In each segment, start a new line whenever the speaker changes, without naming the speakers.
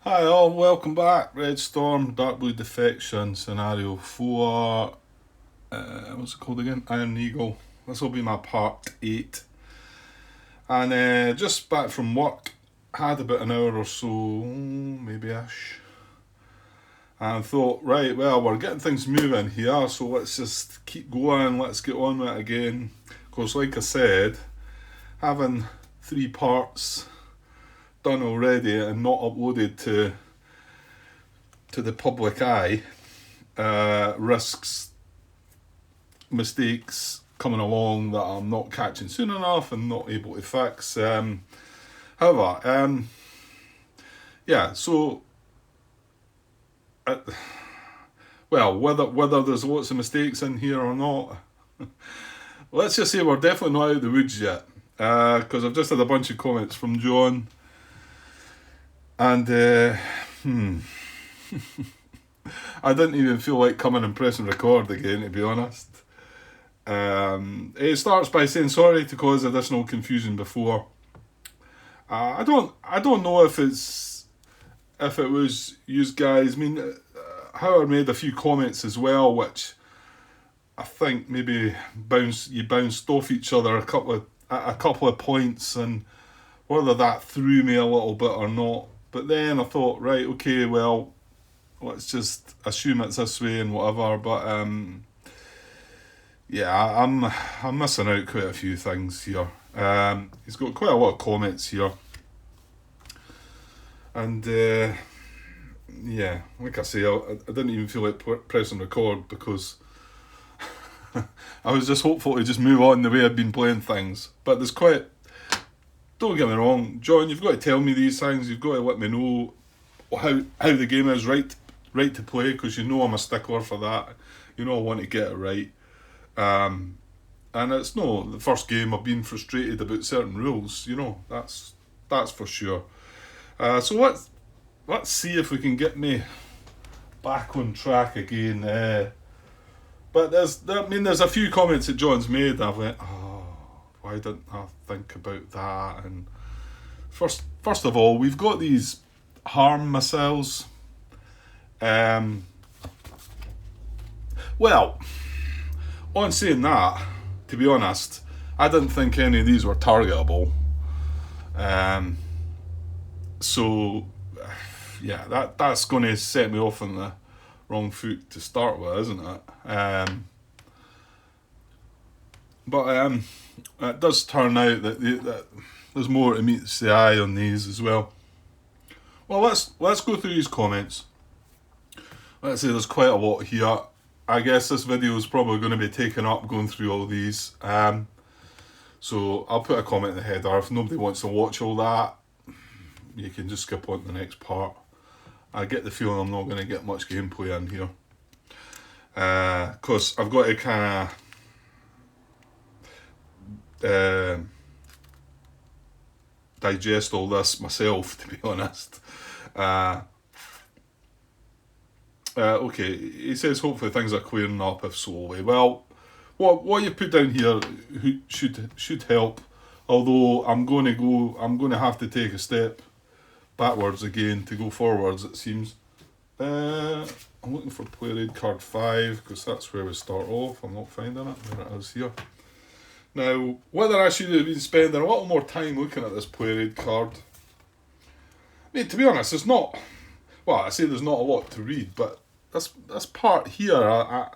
Hi all, welcome back. Red Storm, Dark Blue Defection, Scenario 4. What's it called again? Iron Eagle. This will be my part 8. And just back from work, had about an hour or so, maybe ish. And thought, right, well, we're getting things moving here, so let's just keep going, let's get on with it again. Of course, like I said, having 3 parts done already and not uploaded to the public eye risks mistakes coming along that I'm not catching soon enough and not able to fix. However, yeah, so well, whether there's lots of mistakes in here or not, let's just say we're definitely not out of the woods yet. Because I've just had a bunch of comments from John, and I didn't even feel like coming and pressing record again, to be honest. It starts by saying sorry to cause additional confusion before. I don't know if it was you guys. I mean, Howard made a few comments as well, which I think maybe bounced off each other a couple of points, and whether that threw me a little bit or not. But then I thought, right, okay, well, let's just assume it's this way and whatever. But yeah, I'm missing out quite a few things here. He's got quite a lot of comments here, and yeah, like I say, I didn't even feel like pressing record because I was just hopeful to just move on the way I've been playing things. But there's quite. Don't get me wrong, John. You've got to tell me these things. You've got to let me know how the game is right to play, because you know I'm a stickler for that. You know I want to get it right. And it's no the first game I've been frustrated about certain rules. You know that's for sure. So let's see if we can get me back on track again. But there's a few comments that John's made, and I've went, oh, why didn't I think about that? And first of all, we've got these harm missiles. Well, on saying that, to be honest, I didn't think any of these were targetable. So yeah, that's going to set me off on the wrong foot to start with, isn't it? But it does turn out that there's more to meet the eye on these as well. Well, let's go through these comments. Let's say there's quite a lot here. I guess this video is probably going to be taken up going through all these. So I'll put a comment in the header. If nobody wants to watch all that, you can just skip on to the next part. I get the feeling I'm not going to get much gameplay in here. Because I've got to kind of digest all this myself, to be honest. Okay, he says hopefully things are clearing up if slowly. Well, what you put down here should help. Although I'm going to have to take a step backwards again to go forwards, it seems. I'm looking for player aid card 5 because that's where we start off. I'm not finding it. There it is here. Now, whether I should have been spending a little more time looking at this player aid card. I mean, to be honest, it's not. Well, I say there's not a lot to read, but this part here, I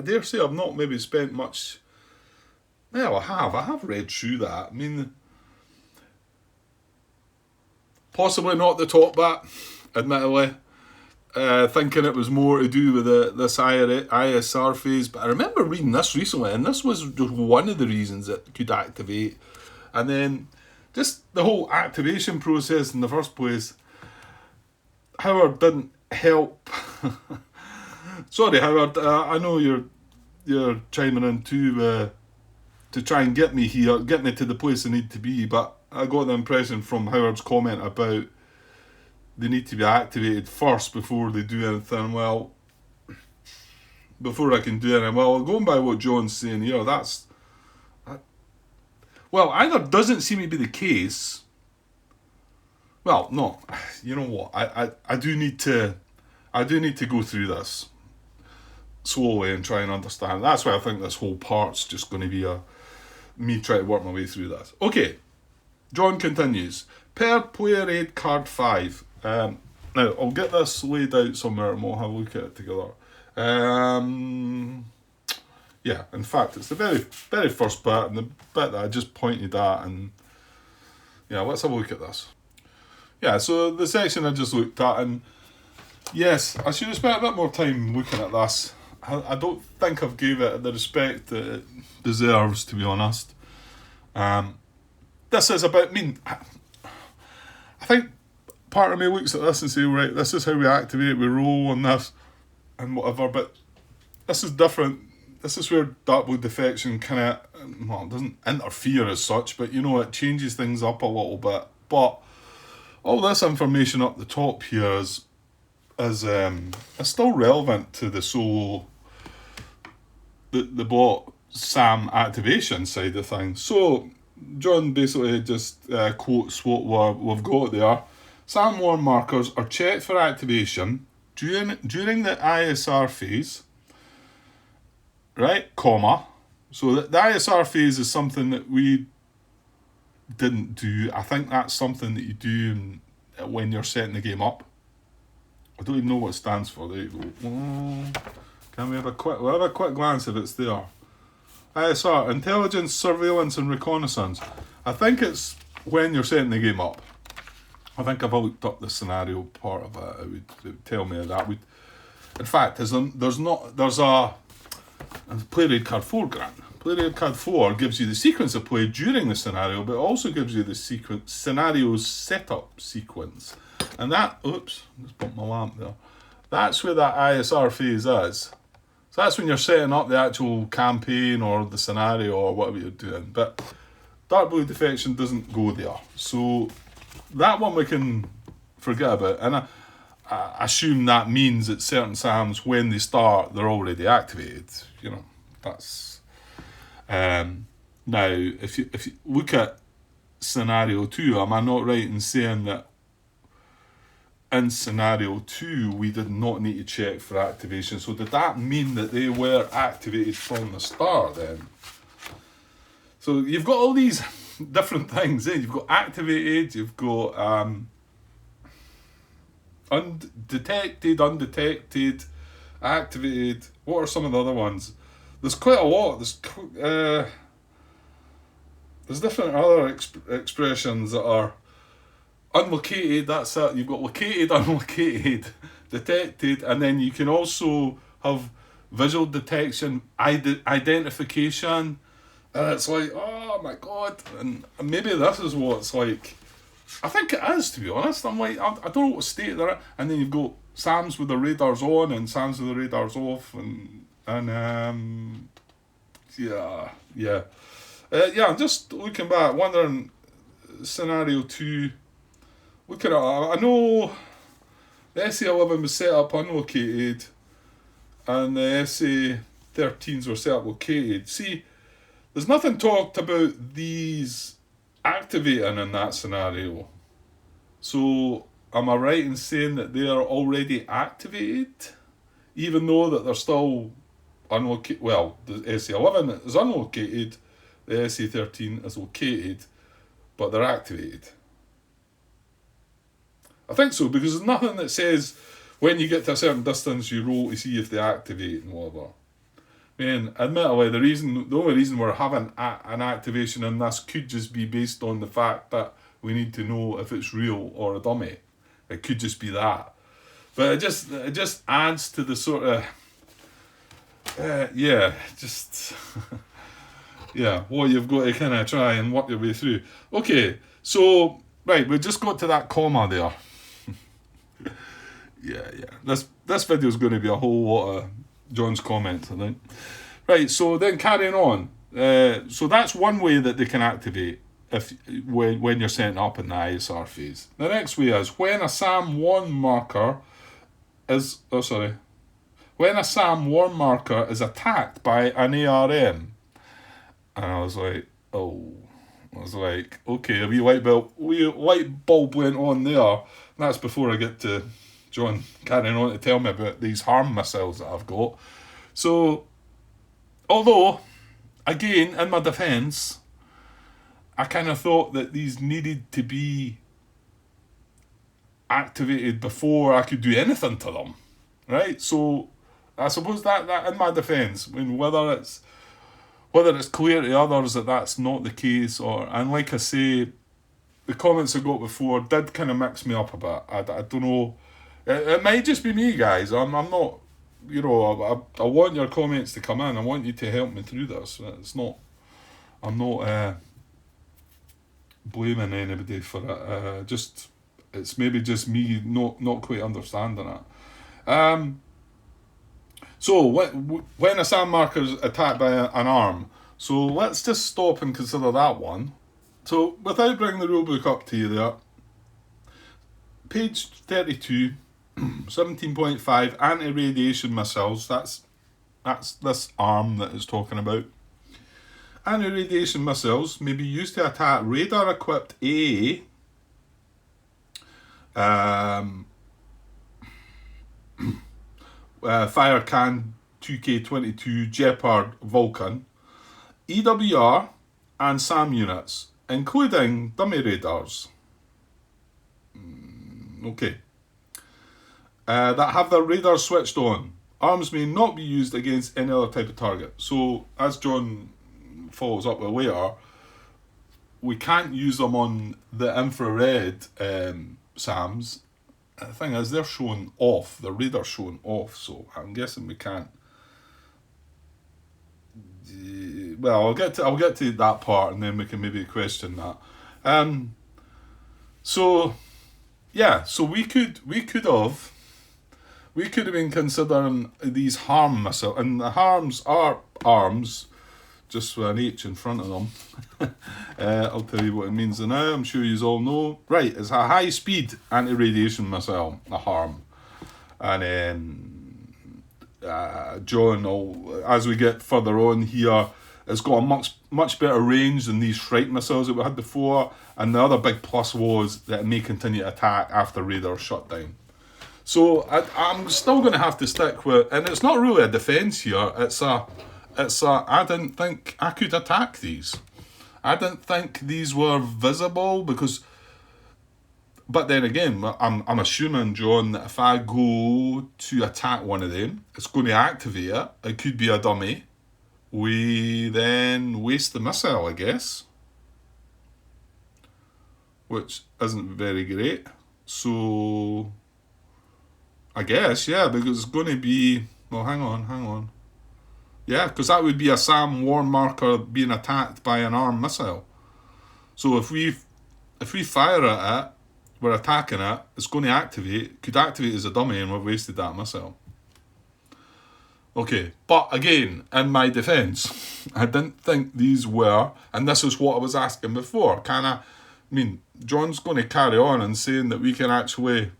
dare say I've not maybe spent much. Well, I have read through that. I mean, possibly not the top bat, admittedly. Thinking it was more to do with this ISR phase, but I remember reading this recently, and this was just one of the reasons it could activate. And then just the whole activation process in the first place, Howard didn't help. Sorry, Howard. I know you're chiming in to try and get me here, get me to the place I need to be, but I got the impression from Howard's comment about they need to be activated first before they do anything. Well, before I can do anything. Well, going by what John's saying here, well, either doesn't seem to be the case. Well, no, you know what, I do need to go through this slowly and try and understand. That's why I think this whole part's just going to be me trying to work my way through this. Okay, John continues. Per player aid card 5. Now, I'll get this laid out somewhere and we'll have a look at it together. Yeah, in fact, it's the very first bit and the bit that I just pointed at, and yeah, let's have a look at this. Yeah, so the section I just looked at, and yes, I should have spent a bit more time looking at this. I don't think I've gave it the respect that it deserves, to be honest. This is about, I think part of me looks at this and say, right, this is how we activate, we roll on this and whatever, but this is different. This is where Dark Blue Defection kind of, well, it doesn't interfere as such, but you know, it changes things up a little bit. But all this information up the top here is still relevant to the solo, the bot SAM activation side of things. So John basically just quotes what we've got there. SAM warm markers are checked for activation during the ISR phase, right, comma. So the ISR phase is something that we didn't do. I think that's something that you do when you're setting the game up. I don't even know what it stands for. There you go. Can we have a quick glance if it's there? ISR, Intelligence, Surveillance and Reconnaissance. I think it's when you're setting the game up. I think if I looked up the scenario part of it, it would tell me that. In fact, there's a Player Aid Card 4 grant. Player Aid Card 4 gives you the sequence of play during the scenario, but it also gives you the scenario's setup sequence. And that, oops, just bumped my lamp there. That's where that ISR phase is. So that's when you're setting up the actual campaign or the scenario or whatever you're doing. But Dark Blue Defection doesn't go there. So that one we can forget about. And I assume that means that certain SAMs, when they start, they're already activated. You know, that's... now, if you look at scenario 2, am I not right in saying that in scenario 2 we did not need to check for activation? So did that mean that they were activated from the start then? So you've got all these different things. You've got activated, you've got undetected, activated. What are some of the other ones? There's quite a lot. There's different other expressions that are unlocated. That's it. You've got located, unlocated, detected, and then you can also have visual detection, identification, and it's like, oh my god, and maybe this is what it's like. I think it is, to be honest. I'm like, I don't know what state they're in. And then you've got SAMs with the radars on and SAMs with the radars off, and yeah. I'm just looking back, wondering, scenario 2, looking at it, I know the SA11 was set up unlocated and the SA13s were set up located. See, there's nothing talked about these activating in that scenario. So am I right in saying that they are already activated, even though that they're still unlocated? Well, the SA11 is unlocated, the SA13 is located, but they're activated. I think so, because there's nothing that says when you get to a certain distance you roll to see if they activate and whatever. I mean, admittedly, the only reason we're having an activation in this could just be based on the fact that we need to know if it's real or a dummy. It could just be that. But it just adds to the sort of what you've got to kind of try and work your way through. Okay, so right, we just got to that comma there. yeah. This video is going to be a whole lot of John's comments, I think. Right, so then carrying on. So that's one way that they can activate when you're setting up in the ISR phase. The next way is when a SAM warm marker is when a SAM warm marker is attacked by an ARM. And I was like, okay, a wee light bulb went on there. that's before I get to John carrying on to tell me about these harm missiles that I've got. So, although, again, in my defence, I kind of thought that these needed to be activated before I could do anything to them, right? So, I suppose that in my defence, I mean, whether it's clear to others that that's not the case, and like I say, the comments I got before did kind of mix me up a bit. I don't know. It might just be me, guys. I'm not, I want your comments to come in. I want you to help me through this. I'm not blaming anybody for it. It's maybe just me not quite understanding it. So when a SAM marker is attacked by an arm, so let's just stop and consider that one. So without bringing the rulebook up to you there, page 32, 17.5, anti-radiation missiles, that's this arm that it's talking about. Anti-radiation missiles may be used to attack radar-equipped AA, Firecan 2K22, Jeopard, Vulcan, EWR and SAM units, including dummy radars. Okay. That have their radar switched on. Arms may not be used against any other type of target. So, as John follows up with later, we can't use them on the infrared SAMs. The thing is, they're showing off. The radar's showing off, so I'm guessing we can't. Well, I'll get to that part, and then we can maybe question that. So we could have been considering these harm missiles, and the harms are arms, just with an H in front of them. I'll tell you what it means now. I'm sure you all know. Right, it's a high-speed anti-radiation missile, a harm, and then John, as we get further on here, it's got a much better range than these Shrike missiles that we had before, and the other big plus was that it may continue to attack after radar shutdown. So I'm still going to have to stick with, and it's not really a defence here, it's a I didn't think I could attack these. I didn't think these were visible but then again, I'm assuming, John, that if I go to attack one of them, it's going to activate it. It could be a dummy. We then waste the missile, I guess, which isn't very great. So, I guess, yeah, because it's going to be, well, hang on. Yeah, because that would be a SAM warn marker being attacked by an armed missile. So if we fire at it, we're attacking it, it's going to activate, could activate as a dummy, and we've wasted that missile. Okay, but again, in my defence, I didn't think these were, and this is what I was asking before, John's going to carry on and saying that we can actually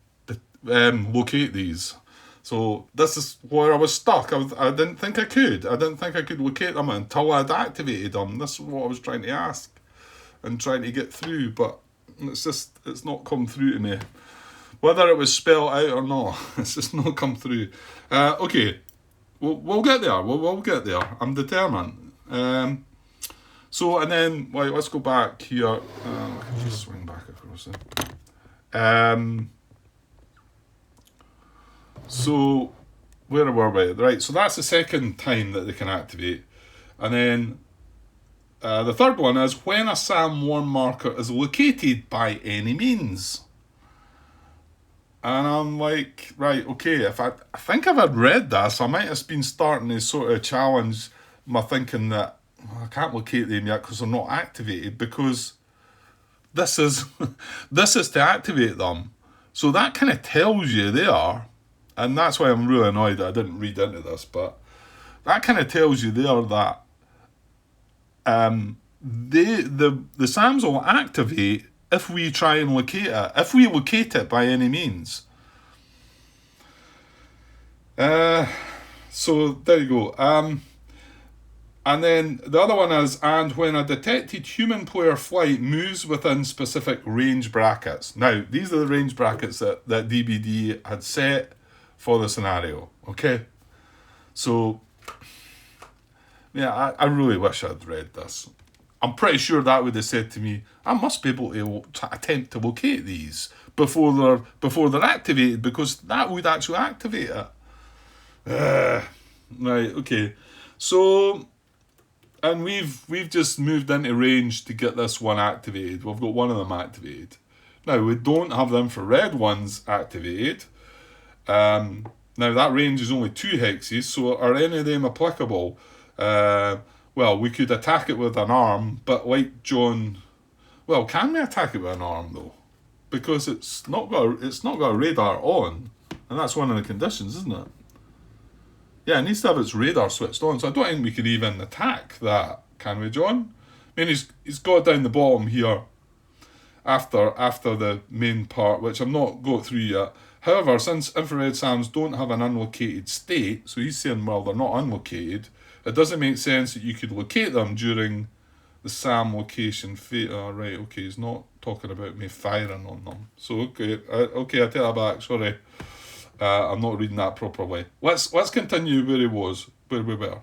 locate these. So this is where I was stuck. I didn't think I could. I didn't think I could locate them until I'd activated them. This is what I was trying to ask and trying to get through, but it's not come through to me. Whether it was spelled out or not, it's just not come through. Okay, we'll get there. We'll get there. I'm determined. So, and then, let's go back here. I can just swing back across it. So, where were we? Right, so that's the second time that they can activate. And then the third one is when a SAM warn marker is located by any means. And I'm like, right, okay, I think if I'd read this, I might have been starting to sort of challenge my thinking that I can't locate them yet because they're not activated, because this is to activate them. So that kind of tells you they are. And that's why I'm really annoyed that I didn't read into this, but that kind of tells you there that the SAMs will activate if we try and locate it, if we locate it by any means. So there you go. And then the other one is, and when a detected human player flight moves within specific range brackets. Now, these are the range brackets that DBD had set for the scenario, okay? So, yeah, I really wish I'd read this. I'm pretty sure that would have said to me, I must be able to attempt to locate these before they're activated, because that would actually activate it. Right, okay. So, and we've just moved into range to get this one activated. We've got one of them activated. Now, we don't have the infrared ones activated. Now, that range is only 2 hexes, so are any of them applicable? Well, we could attack it with an arm, but like John... Well, can we attack it with an arm, though? Because it's not got a radar on, and that's one of the conditions, isn't it? Yeah, it needs to have its radar switched on, so I don't think we could even attack that, can we, John? I mean, he's got down the bottom here after the main part, which I've not got through yet. However, since infrared SAMs don't have an unlocated state, so he's saying, well, they're not unlocated, it doesn't make sense that you could locate them during the SAM location phase. Right, okay, he's not talking about me firing on them. So, okay, I take that back, sorry. I'm not reading that properly. Let's continue where we were.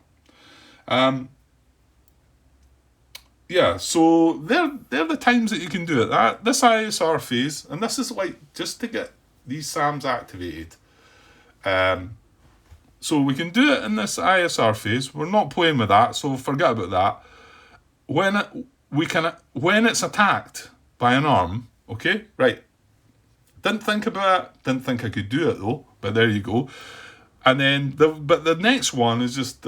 Yeah, so they're the times that you can do it. This ISR phase, and this is like just to get these SAMs activated. So we can do it in this ISR phase. We're not playing with that, so forget about that. When it's attacked by an arm, okay, right. Didn't think about it. Didn't think I could do it though. But there you go. And then the next one is just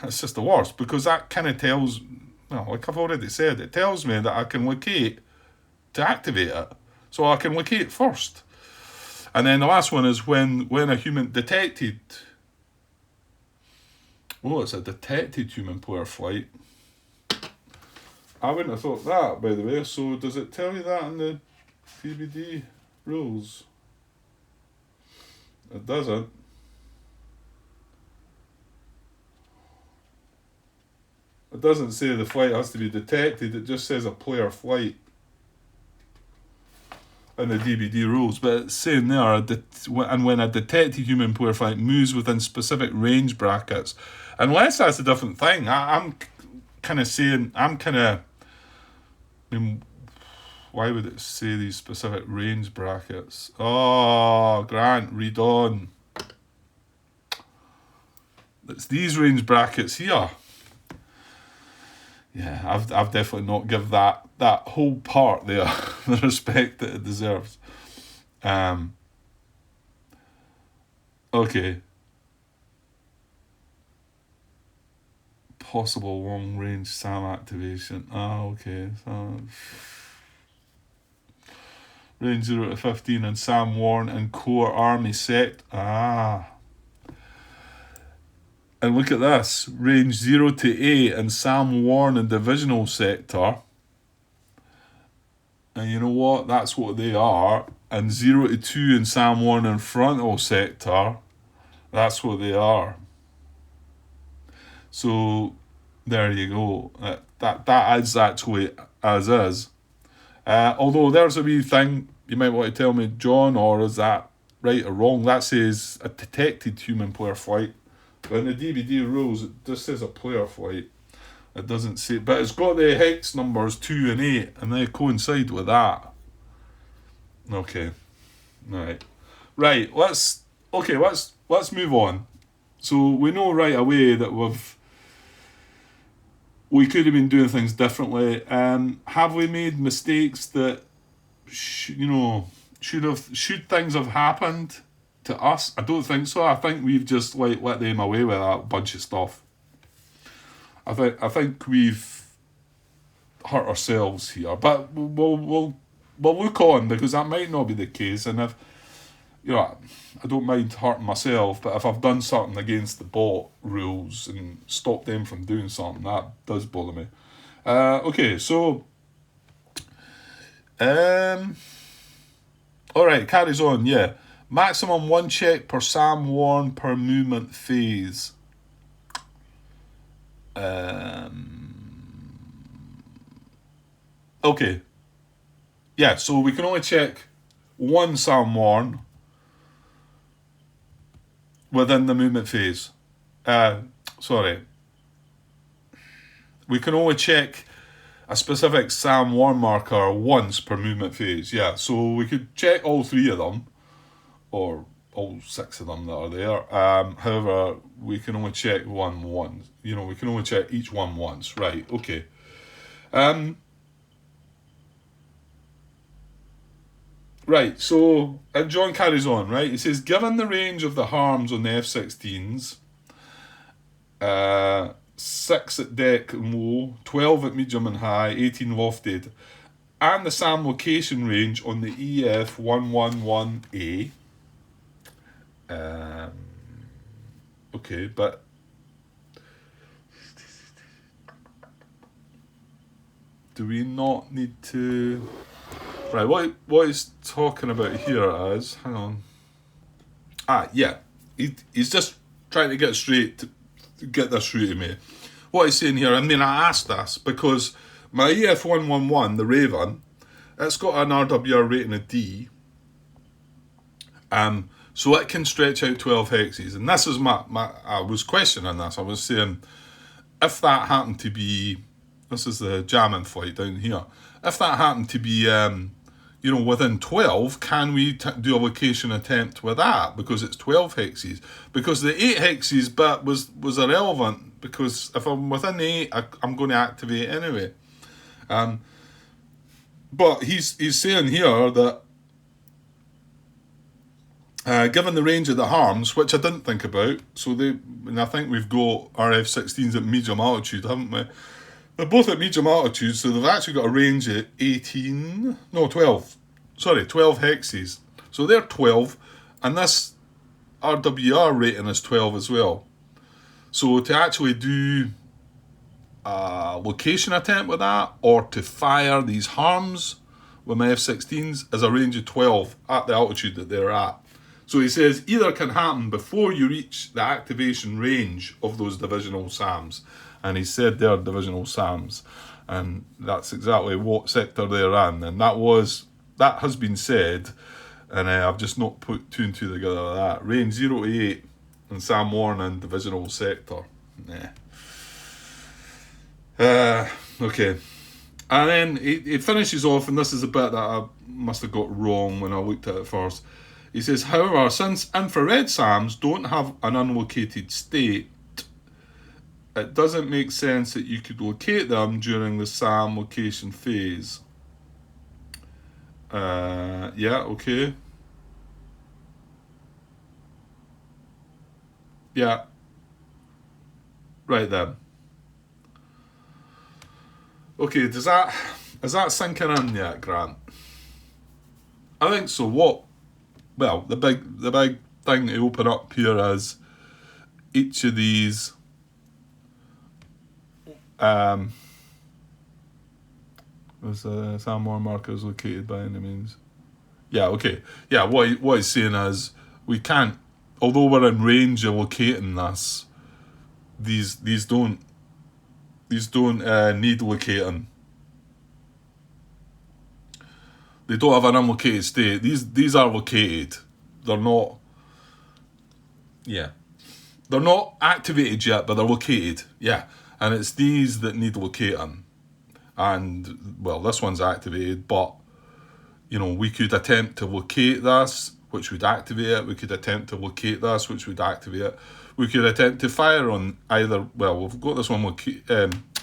it's just the worst, because that kind of tells, well, like I've already said, it tells me that I can locate to activate it. So I can locate first. And then the last one is when a human detected. Oh, it's a detected human player flight. I wouldn't have thought that, by the way. So does it tell you that in the DBD rules? It doesn't. It doesn't say the flight has to be detected. It just says a player flight in the DBD rules. But it's saying there, and when a detected human player flight moves within specific range brackets. Unless that's a different thing. I'm kind of saying, I mean, why would it say these specific range brackets? Oh, Grant, read on. It's these range brackets here. Yeah, I've definitely not give that whole part there the respect that it deserves. Okay. Possible long range SAM activation. Okay. So range 0 to 15 and SAM Warren and Core Army sect. And look at this. Range 0 to 8 and SAM Warren and Divisional Sector. And you know what? That's what they are. And 0 to 2 and SAM Warren and Frontal Sector. That's what they are. So there you go. That is actually as is. Although there's a wee thing you might want to tell me, John, or is that right or wrong? That says a detected human player flight. But in the DBD rules, it just says a player flight. It doesn't say, but it's got the hex numbers 2 and 8, and they coincide with that. Okay, right. Let's move on. So we know right away that we could have been doing things differently. Have we made mistakes that should things have happened to us? I don't think so. I think we've just let them away with a bunch of stuff. I think we've hurt ourselves here, but we'll look on, because that might not be the case. And if I don't mind hurting myself, but if I've done something against the bot rules and stopped them from doing something, that does bother me. Okay, so all right, carries on. Yeah, maximum 1 check per SAM Warn per movement phase. Okay. Yeah, so we can only check one SAM worn within the movement phase. Sorry. We can only check a specific SAM worn marker once per movement phase. Yeah, so we could check all three of them, or all six of them that are there. However, we can only check one once. We can only check each one once. Right, okay. Right, so John carries on, right? He says, given the range of the harms on the F-16s, 6 at deck and low, 12 at medium and high, 18 lofted, and the SAM location range on the EF111A. Okay, but do we not need to... Right, what he's talking about here is... Hang on. Yeah. He's just trying to get straight to get this through to me. What he's saying here, I asked this because my EF111, the Raven, it's got an RWR rating of D. So it can stretch out 12 hexes. And this is I was questioning this. I was saying, if that happened to be... This is the jamming flight down here. If that happened to be, within 12, can we do a location attempt with that? Because it's 12 hexes. Because the 8 hexes bit was irrelevant, because if I'm within the 8, I'm going to activate anyway. But he's saying here that given the range of the harms, which I didn't think about, and I think we've got our F-16s at medium altitude, haven't we? They're both at medium altitude, so they've actually got a range at 12 hexes. So they're 12, and this RWR rating is 12 as well. So to actually do a location attempt with that, or to fire these harms with my F-16s, is a range of 12 at the altitude that they're at. So he says either can happen before you reach the activation range of those divisional SAMs. And he said they're divisional SAMs. And that's exactly what sector they're in. And that has been said. And I've just not put 2 and 2 together like that. Range 0 to 8 and SAM worn and divisional sector. Okay. And then it finishes off, and this is a bit that I must have got wrong when I looked at it first. He says, however, since infrared SAMs don't have an unlocated state, it doesn't make sense that you could locate them during the SAM location phase. Yeah, okay. Yeah. Right then. Okay, is that sinking in yet, Grant? I think so. Well, the big thing to open up here is each of these was SAM worn markers located by any means. Yeah, okay. Yeah, what he's saying is we can't, although we're in range of locating this, these don't need locating. They don't have an unlocated state. These are located. They're not. Yeah, they're not activated yet, but they're located. Yeah, and it's these that need locating. And well, this one's activated, but we could attempt to locate this, which would activate it. We could attempt to locate this, which would activate it. We could attempt to fire on either. Well, we've got this one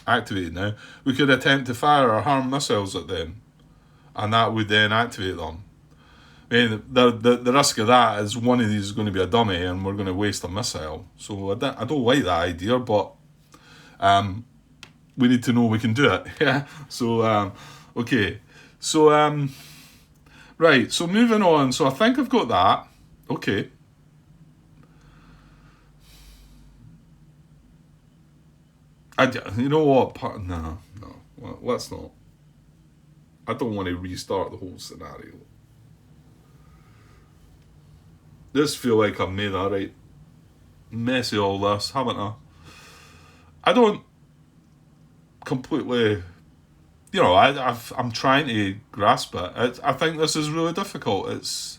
activated now. We could attempt to fire our harm missiles at them, and that would then activate them. I mean, the risk of that is one of these is going to be a dummy, and we're going to waste a missile. So I don't like that idea, but we need to know we can do it. Yeah. So okay. So right. So moving on. So I think I've got that. Okay. You know what? No. Well, let's not. I don't want to restart the whole scenario. Just feel like I've made a right mess of all this, haven't I? I don't completely, I'm trying to grasp it. I think this is really difficult. It's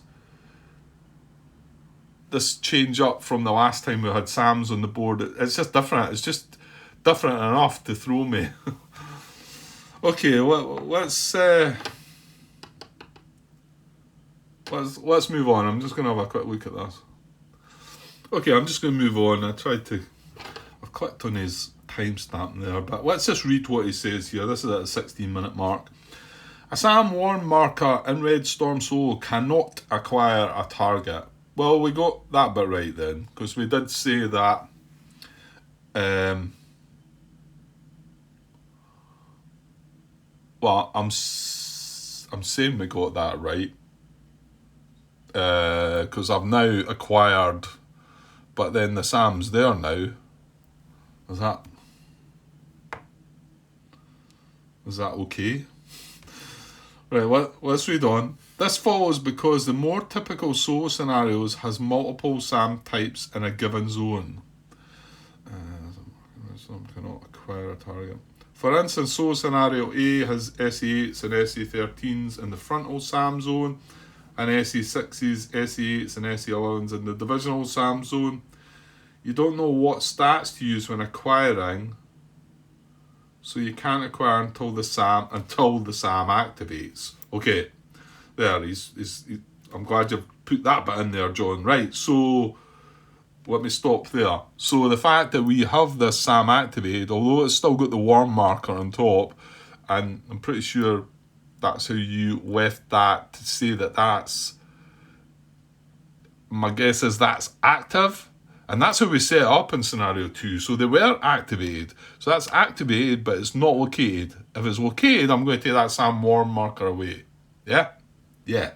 this change up from the last time we had Sam's on the board. It's just different. It's just different enough to throw me. Okay, let's move on. I'm just going to have a quick look at this. Okay, I'm just going to move on. I've clicked on his timestamp there, but let's just read what he says here. This is at the 16-minute mark. A Sam Warren marker in Red Storm Solo cannot acquire a target. Well, we got that bit right then, because we did say that. Well, I'm saying we got that right, because I've now acquired, but then the Sam's there now. Is that okay? Right, let's read on. This follows because the more typical solo scenarios has multiple Sam types in a given zone. Some cannot acquire a target. For instance, solo scenario A has SE8s and SE13s in the frontal Sam zone, and SE6s, SE8s and SE11s in the divisional Sam zone. You don't know what stats to use when acquiring, so you can't acquire until the Sam activates. Okay, there. I'm glad you've put that bit in there, John. Right. So let me stop there. So the fact that we have this Sam activated, although it's still got the worm marker on top, and I'm pretty sure that's how you left that to say that that's. My guess is that's active. And that's how we set it up in scenario 2. So they were activated. So that's activated, but it's not located. If it's located, I'm going to take that Sam Warm marker away. Yeah? Yeah.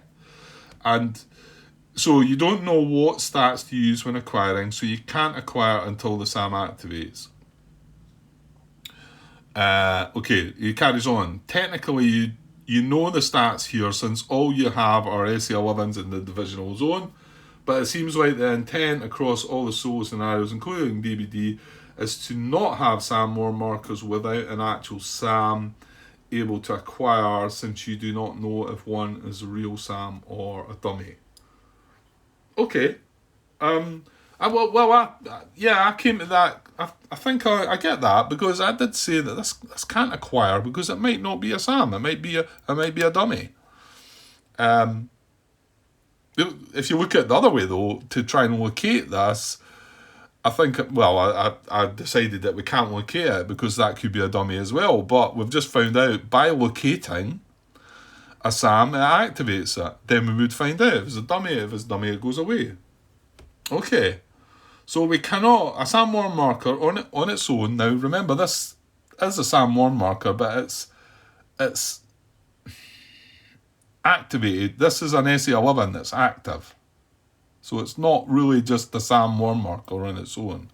And so you don't know what stats to use when acquiring, so you can't acquire until the Sam activates. Okay, he carries on. Technically, you know the stats here since all you have are SE11s in the divisional zone. But it seems like the intent across all the solo scenarios, including DBD, is to not have Sam Warm markers without an actual Sam able to acquire, since you do not know if one is a real Sam or a dummy. Okay. I came to that. I think I get that, because I did say that this can't acquire because it might not be a Sam. It might be a dummy. If you look at it the other way, though, to try and locate this, I think, I decided that we can't locate it because that could be a dummy as well. But we've just found out by locating a Sam, it activates it. Then we would find out if it's a dummy. If it's a dummy, it goes away. Okay. So we cannot, a Sam Warm marker on its own. Now, remember, this is a Sam Warm marker, but it's activated. This is an SE11 that's active. So it's not really just the Sam Warm marker on its own.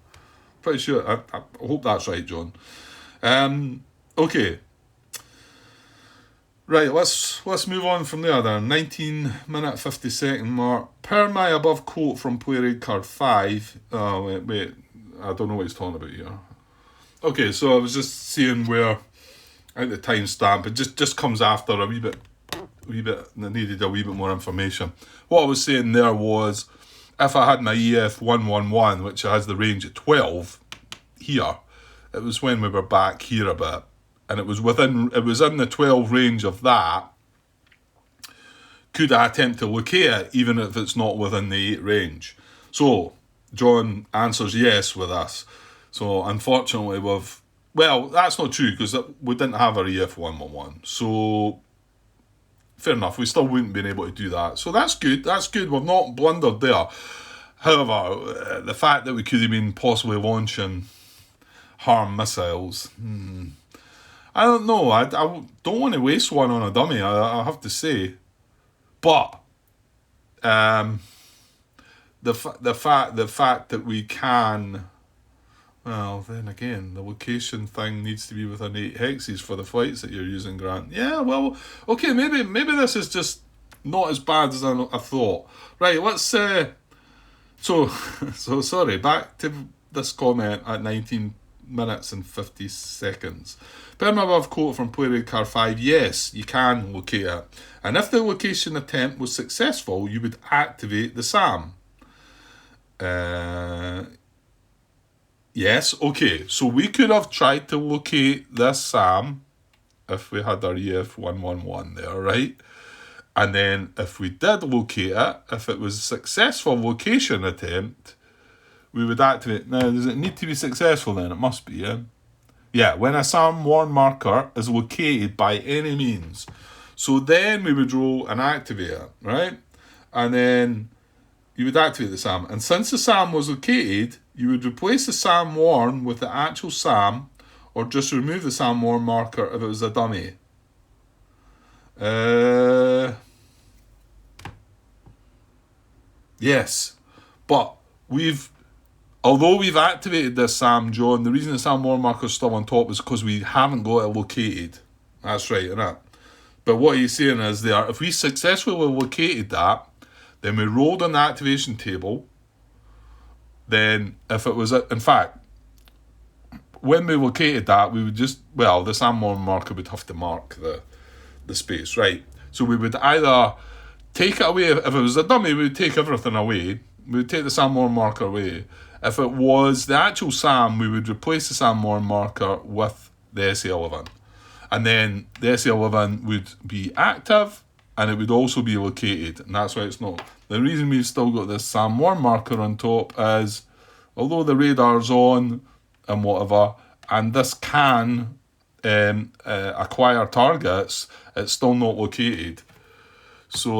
Pretty sure. I hope that's right, John. Okay. Right, let's move on from there then. 19-minute 50-second mark. Per my above quote from Player Aid Card 5. Oh, wait. I don't know what he's talking about here. Okay, so I was just seeing where, at the timestamp, it just comes after a wee bit, I needed a wee bit more information. What I was saying there was, if I had my EF 111, which has the range at 12 here, it was when we were back here a bit, and it was in the 12 range of that. Could I attempt to locate it even if it's not within the 8 range? So John answers yes with us. So unfortunately that's not true, because we didn't have our EF 111. So fair enough, we still wouldn't been able to do that. So that's good. We've not blundered there. However, the fact that we could have been possibly launching harm missiles, I don't know. I don't want to waste one on a dummy, I have to say. But the fact that we can, well, then again, the location thing needs to be within 8 hexes for the flights that you're using, Grant. Yeah, well, okay, maybe this is just not as bad as I thought. Right, let's so sorry, back to this comment at 19 minutes and 50 seconds. Perm above quote from play rate card 5, yes, you can locate it. And if the location attempt was successful, you would activate the SAM. Yes, okay, so we could have tried to locate this SAM if we had our EF111 there, right? And then if we did locate it, if it was a successful location attempt, we would activate. Now, does it need to be successful then? It must be, yeah? Yeah, when a SAM warn marker is located by any means. So then we would roll and activate it, right? And then you would activate the SAM. And since the SAM was located, you would replace the SAM warn with the actual SAM, or just remove the SAM warn marker if it was a dummy. Yes, but although we've activated this SAM, John, the reason the SAM warn marker is still on top is because we haven't got it located. That's right, innit? But what he's saying is there, if we successfully located that, then we rolled on the activation table, then if it was, in fact, when we located that, we would just, the SAM warn marker would have to mark the space, right? So we would either take it away. If it was a dummy, we would take everything away. We would take the SAM warn marker away. If it was the actual SAM, we would replace the SAM warn marker with the SA11. And then the SA11 would be active, and it would also be located. And that's why it's not. The reason we've still got this SAM warn marker on top is, although the radar's on and whatever, and this can acquire targets, it's still not located. So,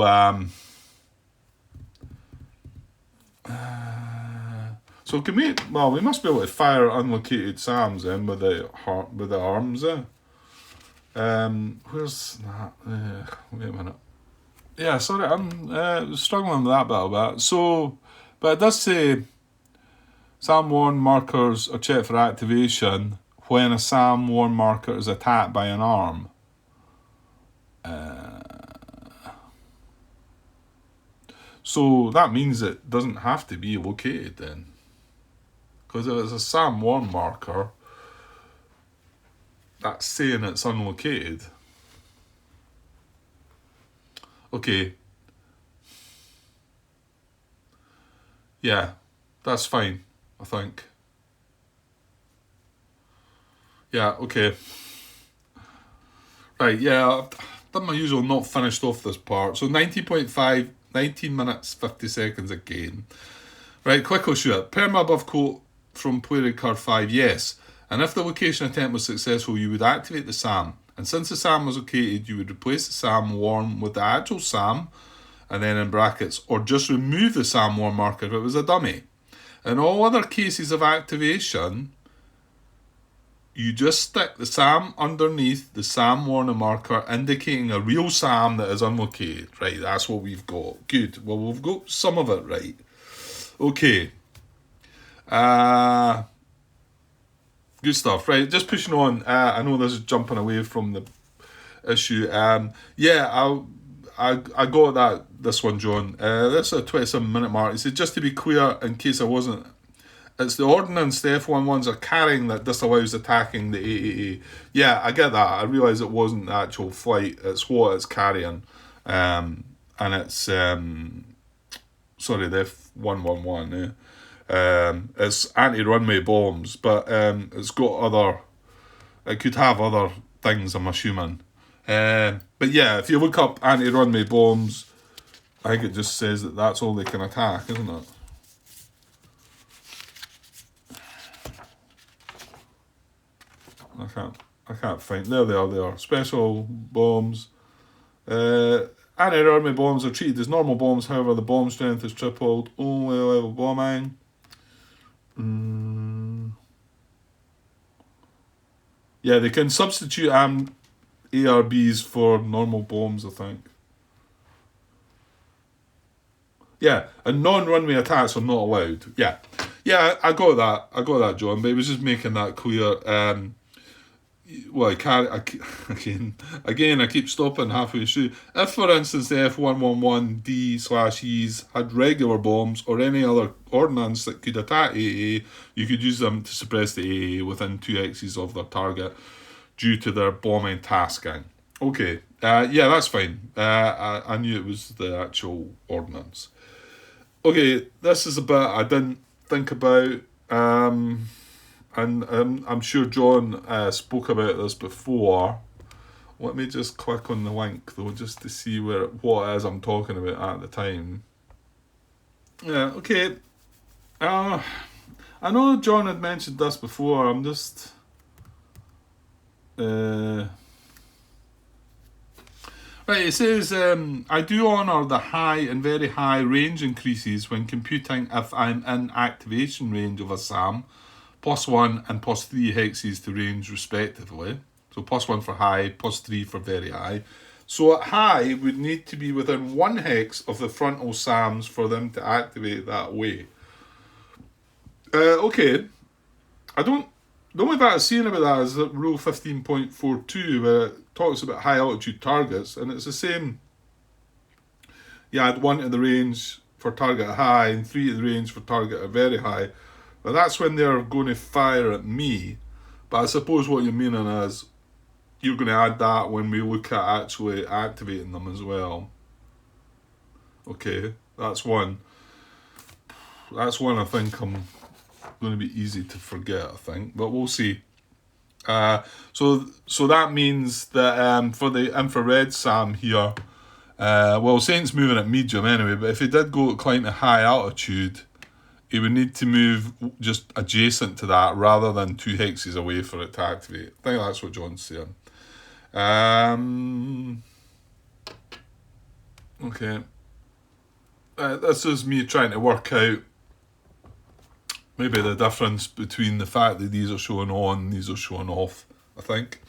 we must be able to fire unlocated SAMs then with the arms. Where's that? Wait a minute. Yeah, sorry, I'm struggling with that bit a bit. So, but it does say SAM warn markers are checked for activation when a SAM warn marker is attacked by an arm. So that means it doesn't have to be located then. Because if it's a SAM warn marker, that's saying it's unlocated. Okay. Yeah, that's fine, I think. Yeah, okay. Right, yeah, I've done my usual not finished off this part. So 90.5, 19 minutes, 50 seconds again. Right, quickly shoot. Perma above quote from play rate card 5, yes. And if the location attempt was successful, you would activate the SAM. And since the SAM was located, you would replace the SAM warn with the actual SAM, and then in brackets, or just remove the SAM warn marker if it was a dummy. In all other cases of activation, you just stick the SAM underneath the SAM warning marker, indicating a real SAM that is unlocated. Right, that's what we've got. Good. Well, we've got some of it right. Okay. Good stuff. Right, just pushing on. I know this is jumping away from the issue. I got this one, John. This is a 27-minute mark. It said, just to be clear, in case I wasn't, it's the ordnance the F-11s are carrying that disallows attacking the AAA. Yeah, I get that. I realise it wasn't the actual flight. It's what it's carrying. And it's, the F-111, it's anti-runway bombs, but it's got it could have other things, I'm assuming. But yeah, if you look up anti-runway bombs, I think it just says that that's all they can attack, isn't it? I can't find. There they are. Special bombs. Anti-runway bombs are treated as normal bombs, however the bomb strength is tripled. Only level bombing. Yeah, they can substitute ARBs for normal bombs, I think. Yeah, and non-runway attacks are not allowed. Yeah, I got that, John. But it was just making that clear. well, again, I keep stopping halfway through. If, for instance, the F111D/Es had regular bombs or any other ordnance that could attack AA, you could use them to suppress the AA within 2x's of their target due to their bombing tasking. Okay, yeah, that's fine. I knew it was the actual ordnance. Okay, this is a bit I didn't think about. And I'm sure John spoke about this before. Let me just click on the link though, just to see what it is I'm talking about at the time. Yeah, okay. I know John had mentioned this before. I'm just. Right, it says, I do honour the high and very high range increases when computing if I'm in activation range of a SAM, +1 and +3 hexes to range respectively. So +1 for high, +3 for very high. So at high, we'd need to be within 1 hex of the frontal SAMs for them to activate that way. Okay. The only bit I've seen about that is Rule 15.42, where it talks about high altitude targets, and it's the same. You add 1 to the range for target at high and 3 to the range for target at very high. But that's when they're going to fire at me. But I suppose what you're meaning is you're going to add that when we look at actually activating them as well. Okay, that's one. That's one I think I'm going to be easy to forget, I think, but we'll see. So that means that for the infrared SAM here, well, Saint's moving at medium anyway, but if he did go climb to high altitude, he would need to move just adjacent to that rather than 2 hexes away for it to activate. I think that's what John's saying. Okay. This is me trying to work out maybe the difference between the fact that these are showing on and these are showing off, I think.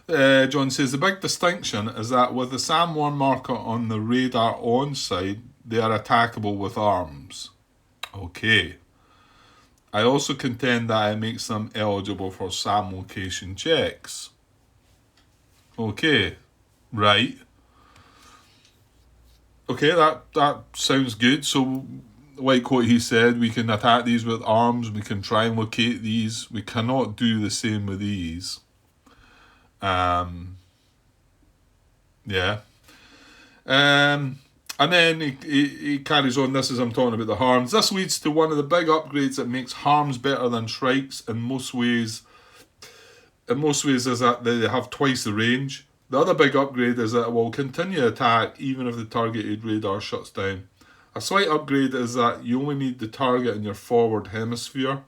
John says, the big distinction is that with the SAM-1 marker on the radar on side, they are attackable with arms. Okay. I also contend that it makes them eligible for SAM location checks. Okay. Right. Okay, that sounds good. So, like what he said, we can attack these with arms, we can try and locate these. We cannot do the same with these. Yeah. And then he carries on, this as I'm talking about the harms. This leads to one of the big upgrades that makes harms better than strikes in most ways. In most ways is that they have twice the range. The other big upgrade is that it will continue attack even if the targeted radar shuts down. A slight upgrade is that you only need the target in your forward hemisphere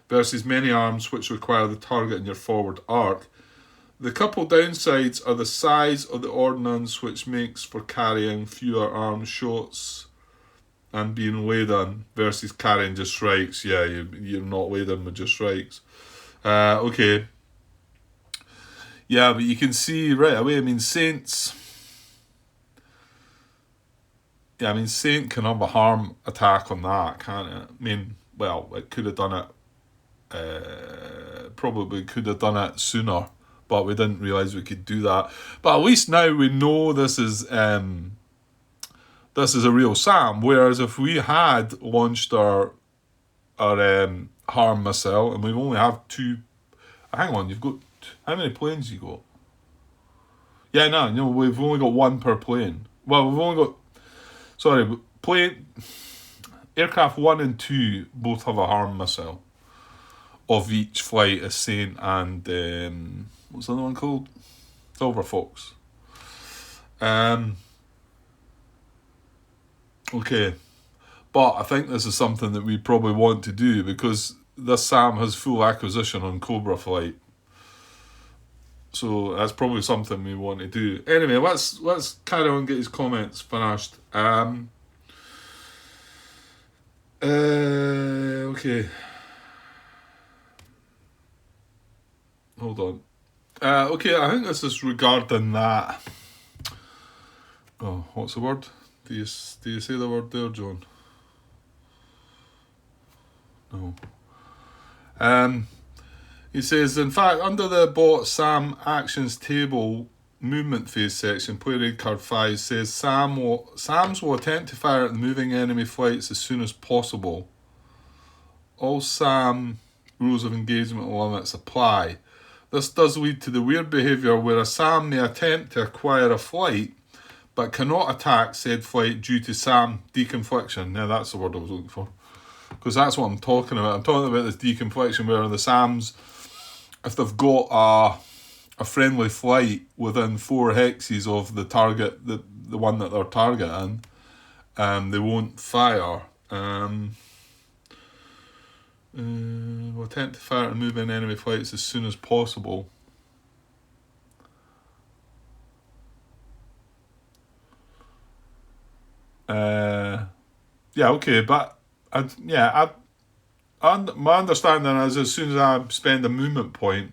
versus many arms which require the target in your forward arc. The couple downsides are the size of the ordnance, which makes for carrying fewer arm shots and being laden versus carrying just strikes. Yeah, you're not laden with just strikes. Okay. Yeah, but you can see right away, I mean, Saint can have a harm attack on that, can't it? I mean, well, it could have done it, probably could have done it sooner, but we didn't realise we could do that. But at least now we know this is a real SAM, whereas if we had launched our harm missile, and we only have 2, hang on, you've got, how many planes you got? Yeah, no, we've only got 1 per plane. Well, we've only got, aircraft 1 and 2 both have a harm missile of each flight as Saint and what's the other one called? Silver Fox. Okay, but I think this is something that we probably want to do because this SAM has full acquisition on Cobra flight. So that's probably something we want to do. Anyway, let's carry on and get his comments finished. Okay. Hold on. Okay, I think this is regarding that. Oh, what's the word? Do you say the word there, John? No. He says, in fact, under the bot Sam actions table movement phase section, play raid card 5 says Sams will attempt to fire at the moving enemy flights as soon as possible. All Sam rules of engagement limits apply. This does lead to the weird behaviour where a Sam may attempt to acquire a flight but cannot attack said flight due to Sam deconfliction. Now that's the word I was looking for, because that's what I'm talking about. I'm talking about this deconfliction where the Sams, if they've got a friendly flight within 4 hexes of the target, the one that they're targeting, they won't fire. Will attempt to fire and move in enemy flights as soon as possible. Yeah, okay, but my understanding is as soon as I spend a movement point,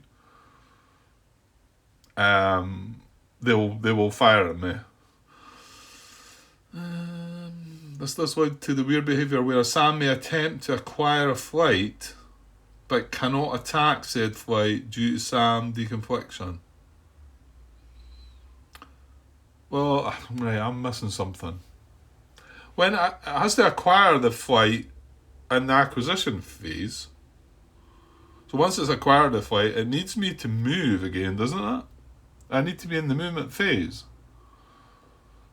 they will fire at me. This does lead to the weird behaviour where a Sam may attempt to acquire a flight but cannot attack said flight due to Sam deconfliction. Well, right, I'm missing something. When it has to acquire the flight in the acquisition phase, so once it's acquired the flight, it needs me to move again, doesn't it? I need to be in the movement phase.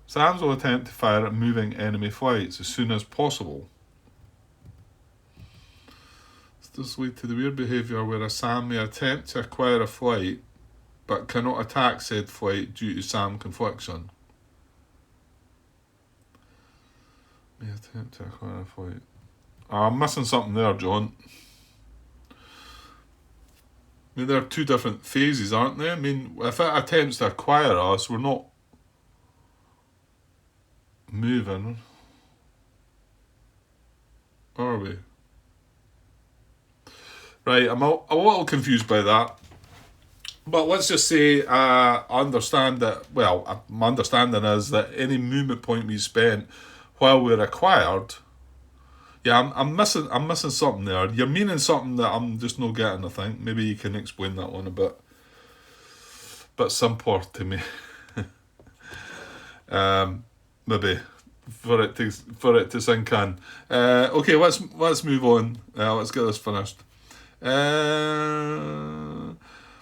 Sams will attempt to fire at moving enemy flights as soon as possible. This does lead to the weird behaviour where a Sam may attempt to acquire a flight but cannot attack said flight due to Sam confliction. May attempt to acquire a flight. I'm missing something there, John. I mean, there are 2 different phases, aren't they? I mean, if it attempts to acquire us, we're not moving, are we? Right, I'm a little confused by that. But let's just say I understand that, well, my understanding is that any movement point we spent while we're acquired, yeah, I'm missing something there. You're meaning something that I'm just not getting, I think. Maybe you can explain that one a bit simpler to me. Maybe for it to sink in. Okay, let's move on. Let's get this finished.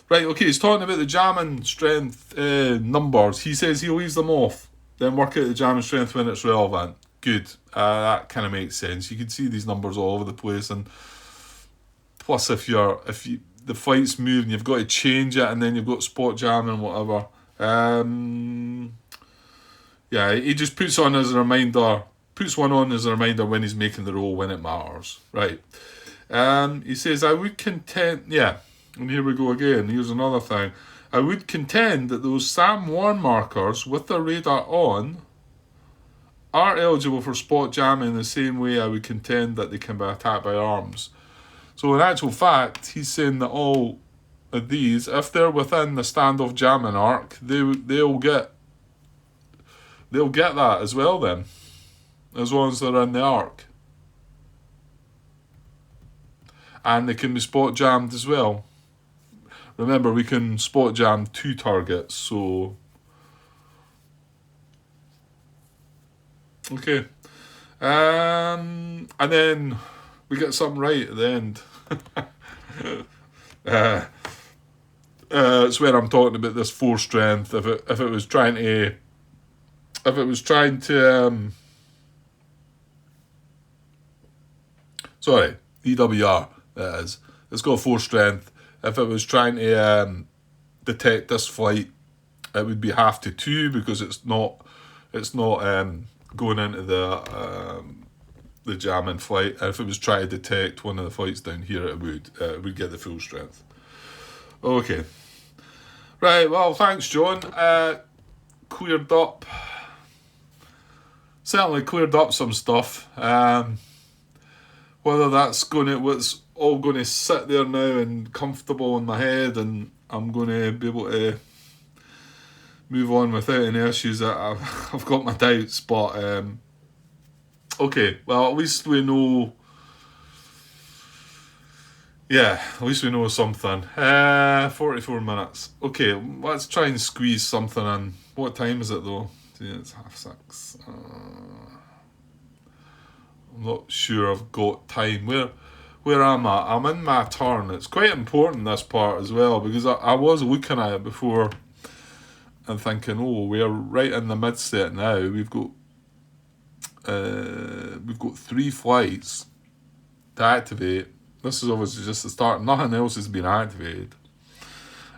Right, okay, he's talking about the jamming strength numbers. He says he leaves them off, then work out the jamming strength when it's relevant. Good. That kind of makes sense. You can see these numbers all over the place, and plus if the flight's moving, you've got to change it, and then you've got spot jamming and whatever. Yeah, he just puts one on as a reminder when he's making the roll when it matters. Right. He says, I would contend, yeah, and here we go again. Here's another thing. I would contend that those SAM warn markers with their radar on are eligible for spot jamming in the same way I would contend that they can be attacked by arms. So in actual fact, he's saying that all of these, if they're within the standoff jamming arc, they'll get that as well then, as long as they're in the arc. And they can be spot jammed as well. Remember, we can spot jam 2 targets, so... Okay. And then we get something right at the end. It's where I'm talking about this 4 strength. If it was trying to sorry, EWR, that is. It's got 4 strength. If it was trying to detect this flight, it would be half to 2 because it's not going into the jamming flight. And if it was trying to detect one of the flights down here, it would get the full strength. Okay. Right, well, thanks, John. Cleared up. Certainly cleared up some stuff. Whether that's what's all going to sit there now and comfortable in my head, and I'm going to be able to move on without any issues, that I've got my doubts. But okay, well, at least we know. Yeah, at least we know something. 44 minutes. Okay, let's try and squeeze something in. What time is it though? Yeah, it's 6:30. I'm not sure I've got time. Where am I? I'm in my turn. It's quite important, this part as well, because I was looking at it before and thinking, oh, we're right in the mid set now. We've got 3 flights to activate. This is obviously just the start. Nothing else has been activated.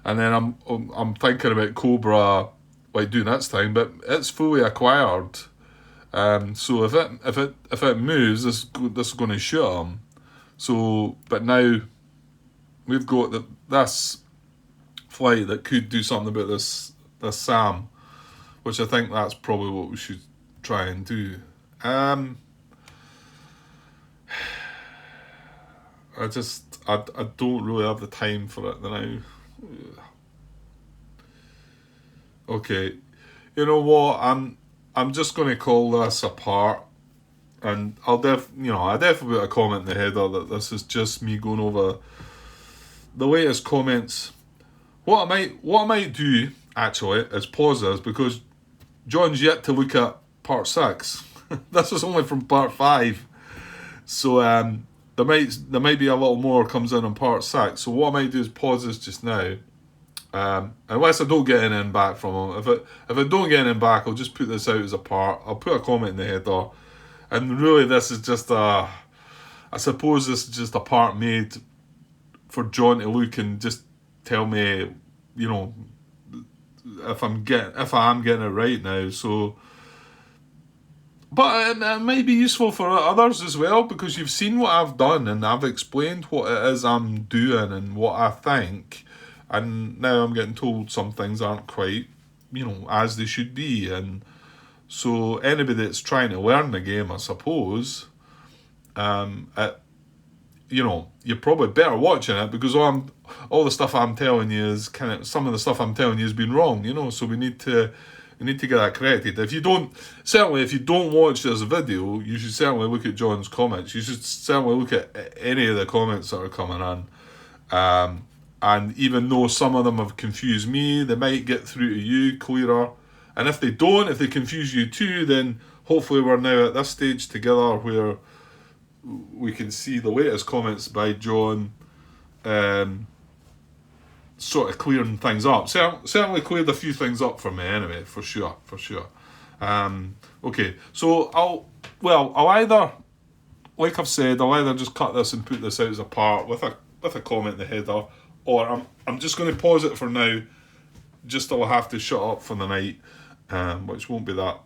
And then I'm thinking about Cobra like doing its thing, but it's fully acquired. So if it moves, this is going to shoot him. So, but now we've got this flight that could do something about this Sam, which I think that's probably what we should try and do. I don't really have the time for it now. Okay, you know what? I'm just going to call this a part, and I definitely put a comment in the header that this is just me going over the latest comments. What I might do actually is pause this, because John's yet to look at part 6. This was only from part 5, so there might be a little more comes in on part 6. So what I might do is pause this just now. Unless I don't get anything back from him. If I don't get anything back, I'll just put this out as a part. I'll put a comment in the header. And really this is just I suppose this is just a part made for John to look and just tell me, you know, if I am getting it right now. So, but it might be useful for others as well, because you've seen what I've done and I've explained what it is I'm doing and what I think. And now I'm getting told some things aren't quite, as they should be. And so anybody that's trying to learn the game, I suppose, you're probably better watching it, because all the stuff I'm telling you is some of the stuff I'm telling you has been wrong, so we need to get that corrected. If you don't watch this video, you should certainly look at John's comments. You should certainly look at any of the comments that are coming in. And even though some of them have confused me, they might get through to you clearer. And if they confuse you too, then hopefully we're now at this stage together where we can see the latest comments by John sort of clearing things up. Certainly cleared a few things up for me anyway, for sure. Okay, so I'll either, like I've said, I'll either just cut this and put this out as a part with a comment in the header, or I'm just going to pause it for now, just till I have to shut up for the night, which won't be that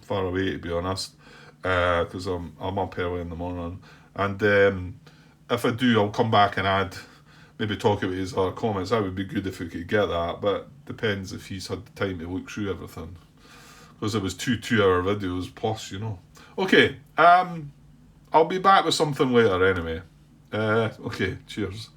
far away, to be honest, because I'm up early in the morning. And if I do, I'll come back and maybe talk about his other comments. That would be good if we could get that, but depends if he's had the time to look through everything, because it was 2-hour videos plus, Okay, I'll be back with something later anyway. Okay, cheers.